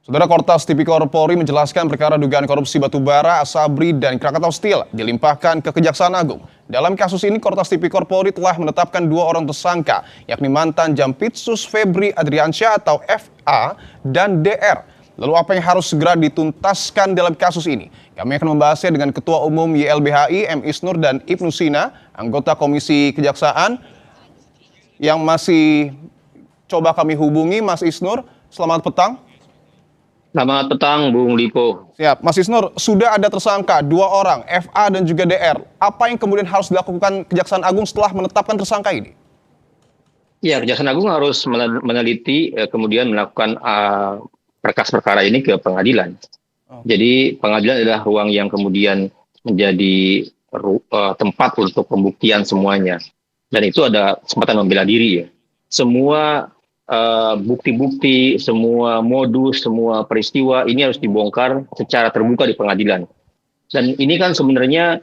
Saudara Kortas Tipikor Polri menjelaskan perkara dugaan korupsi batubara, Asabri, dan Krakatau Steel dilimpahkan ke Kejaksaan Agung. Dalam kasus ini, Kortas Tipikor Polri telah menetapkan 2 orang tersangka, yakni mantan Jampitsus Febri Adriansyah atau FA dan DR. Lalu apa yang harus segera dituntaskan dalam kasus ini? Kami akan membahasnya dengan Ketua Umum YLBHI M. Isnur dan Ibnu Sina, anggota Komisi Kejaksaan yang masih coba kami hubungi. Mas Isnur, selamat petang. Selamat petang, Bung Lipo. Siap, Mas Isnur, sudah ada tersangka 2 orang, FA dan juga DR. Apa yang kemudian harus dilakukan Kejaksaan Agung setelah menetapkan tersangka ini? Ya, Kejaksaan Agung harus meneliti, kemudian melakukan berkas perkara ini ke pengadilan. Jadi pengadilan adalah ruang yang kemudian menjadi tempat untuk pembuktian semuanya. Dan itu ada kesempatan membela diri ya. Semua bukti-bukti, semua modus, semua peristiwa ini harus dibongkar secara terbuka di pengadilan. Dan ini kan sebenarnya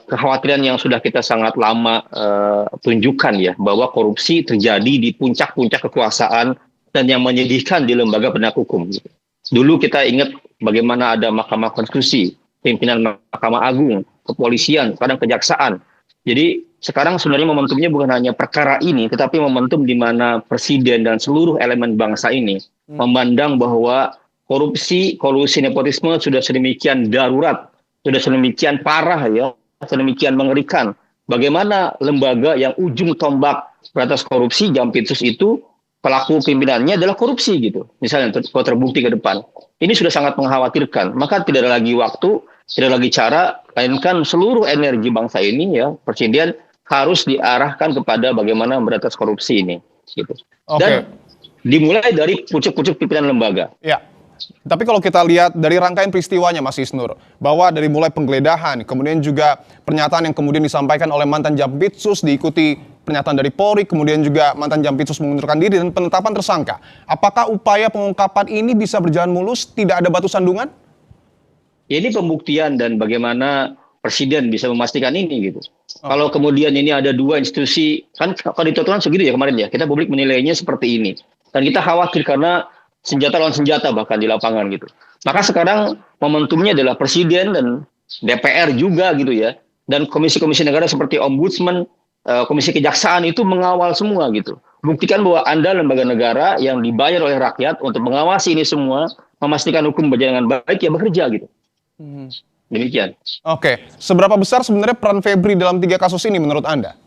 kekhawatiran yang sudah kita sangat lama tunjukkan ya, bahwa korupsi terjadi di puncak-puncak kekuasaan dan yang menyedihkan di lembaga penegak hukum. Dulu kita ingat bagaimana ada Mahkamah Konstitusi, pimpinan Mahkamah Agung, kepolisian, kadang kejaksaan. Jadi sekarang sebenarnya momentumnya bukan hanya perkara ini, tetapi momentum di mana presiden dan seluruh elemen bangsa ini memandang bahwa korupsi, kolusi, nepotisme sudah sedemikian darurat, sudah sedemikian parah ya, sedemikian mengerikan. Bagaimana lembaga yang ujung tombak beratas korupsi, Jampitsus itu, pelaku pimpinannya adalah korupsi gitu. Misalnya kalau terbukti ke depan. Ini sudah sangat mengkhawatirkan. Maka tidak ada lagi waktu, tidak ada lagi cara, melainkan seluruh energi bangsa ini ya, presiden harus diarahkan kepada bagaimana memberantas korupsi ini. Gitu. Dan dimulai dari pucuk-pucuk pimpinan lembaga. Ya. Tapi kalau kita lihat dari rangkaian peristiwanya Mas Isnur, bahwa dari mulai penggeledahan, kemudian juga pernyataan yang kemudian disampaikan oleh mantan Jampitsus, diikuti pernyataan dari Polri, kemudian juga mantan Jampitsus mengundurkan diri dan penetapan tersangka. Apakah upaya pengungkapan ini bisa berjalan mulus, tidak ada batu sandungan? Ini pembuktian dan bagaimana presiden bisa memastikan ini gitu. Kalau kemudian ini ada 2 institusi, kan kalau ditutupan segitu ya kemarin ya, kita publik menilainya seperti ini. Dan kita khawatir karena senjata lawan senjata bahkan di lapangan gitu. Maka sekarang momentumnya adalah presiden dan DPR juga gitu ya. Dan komisi-komisi negara seperti ombudsman, komisi kejaksaan itu mengawal semua gitu. Buktikan bahwa Anda lembaga negara yang dibayar oleh rakyat untuk mengawasi ini semua, memastikan hukum berjalan dengan baik, ya bekerja gitu. Demikian. Oke, seberapa besar sebenarnya peran Febri dalam 3 kasus ini menurut Anda?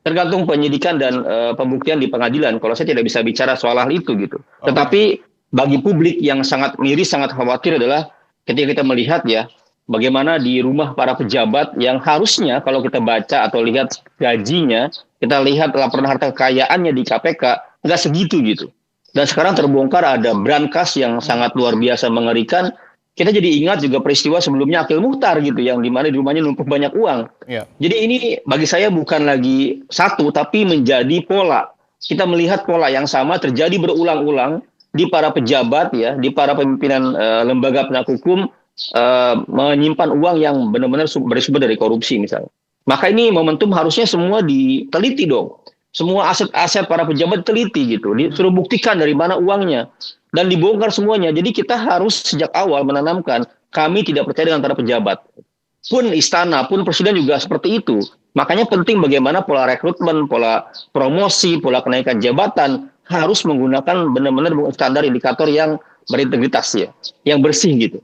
Tergantung penyidikan dan pembuktian di pengadilan. Kalau saya tidak bisa bicara soal hal itu gitu. Tetapi bagi publik yang sangat miris, sangat khawatir adalah ketika kita melihat ya, bagaimana di rumah para pejabat yang harusnya kalau kita baca atau lihat gajinya, kita lihat laporan harta kekayaannya di KPK, nggak segitu gitu. Dan sekarang terbongkar ada brankas yang sangat luar biasa mengerikan. Kita jadi ingat juga peristiwa sebelumnya Akil Mukhtar gitu, yang dimana di rumahnya numpuk banyak uang. Jadi ini bagi saya bukan lagi satu, tapi menjadi pola. Kita melihat pola yang sama terjadi berulang-ulang di para pejabat ya, di para pimpinan lembaga penegak hukum, menyimpan uang yang benar-benar bersumber dari korupsi misalnya. Maka ini momentum harusnya semua diteliti dong. Semua aset-aset para pejabat teliti gitu, disuruh buktikan dari mana uangnya dan dibongkar semuanya. Jadi kita harus sejak awal menanamkan kami tidak percaya dengan para pejabat. Pun istana, pun presiden juga seperti itu. Makanya penting bagaimana pola rekrutmen, pola promosi, pola kenaikan jabatan harus menggunakan benar-benar standar indikator yang berintegritas ya, yang bersih gitu.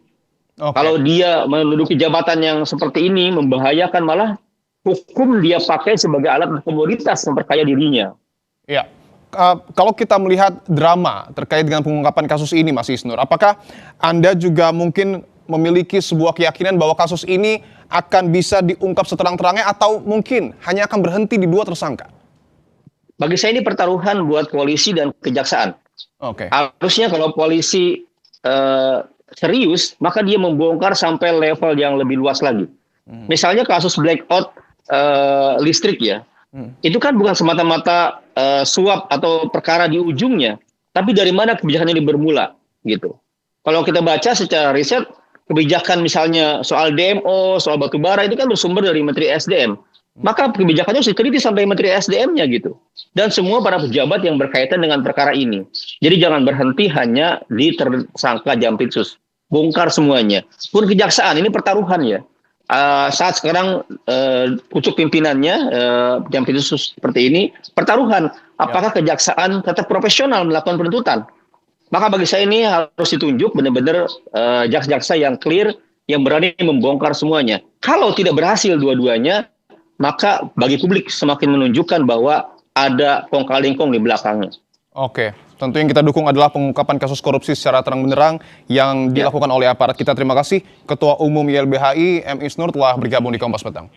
Kalau dia menduduki jabatan yang seperti ini membahayakan, malah hukum dia pakai sebagai alat komoditas memperkaya dirinya. Ya, kalau kita melihat drama terkait dengan pengungkapan kasus ini, Mas Isnur, apakah Anda juga mungkin memiliki sebuah keyakinan bahwa kasus ini akan bisa diungkap seterang-terangnya atau mungkin hanya akan berhenti di 2 tersangka? Bagi saya ini pertaruhan buat polisi dan kejaksaan. Harusnya kalau polisi serius, maka dia membongkar sampai level yang lebih luas lagi. Misalnya kasus blackout listrik ya, itu kan bukan semata-mata suap atau perkara di ujungnya, tapi dari mana kebijakan ini bermula gitu. Kalau kita baca secara riset, kebijakan misalnya soal DMO, soal batubara itu kan bersumber dari Menteri SDM. Maka kebijakannya harus diteliti sampai Menteri SDM-nya gitu. Dan semua para pejabat yang berkaitan dengan perkara ini. Jadi jangan berhenti hanya di tersangka Jampitsus. Bongkar semuanya. Pun kejaksaan, ini pertaruhan ya. Saat sekarang pucuk pimpinannya Jampitsus seperti ini, pertaruhan. Apakah kejaksaan tetap profesional melakukan penuntutan? Maka bagi saya ini harus ditunjuk benar-benar jaksa-jaksa yang clear, yang berani membongkar semuanya. Kalau tidak berhasil dua-duanya, maka bagi publik semakin menunjukkan bahwa ada kong kali kong di belakangnya. Oke, tentu yang kita dukung adalah pengungkapan kasus korupsi secara terang benderang yang dilakukan oleh aparat kita. Terima kasih Ketua Umum YLBHI M. Isnur telah bergabung di Kompas Petang.